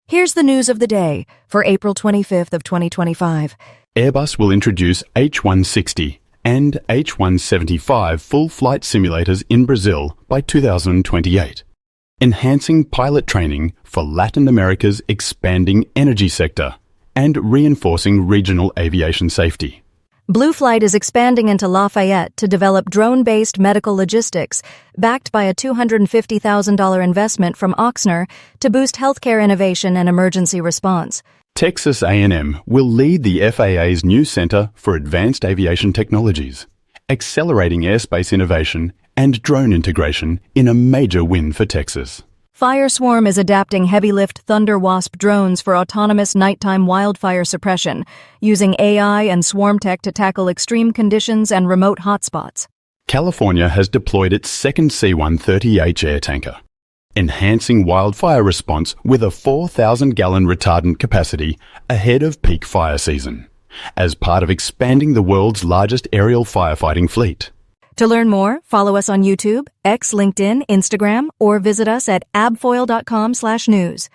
Here's the news of the day for April 25th of 2025. Airbus will introduce H160 and H175 full flight simulators in Brazil by 2028, enhancing pilot training for Latin America's expanding energy sector and reinforcing regional aviation safety. Blueflite is expanding into Lafayette to develop drone-based medical logistics, backed by a $250,000 investment from Ochsner to boost healthcare innovation and emergency response. Texas A&M will lead the FAA's new Center for Advanced Aviation Technologies, accelerating airspace innovation and drone integration in a major win for Texas. Fireswarm is adapting heavy-lift Thunder Wasp drones for autonomous nighttime wildfire suppression, using AI and swarm tech to tackle extreme conditions and remote hotspots. California has deployed its second C-130H Airtanker, enhancing wildfire response with a 4,000-gallon retardant capacity ahead of peak fire season, as part of expanding the world's largest aerial firefighting fleet. To learn more, follow us on YouTube, X, LinkedIn, Instagram, or visit us at avfoil.com/news.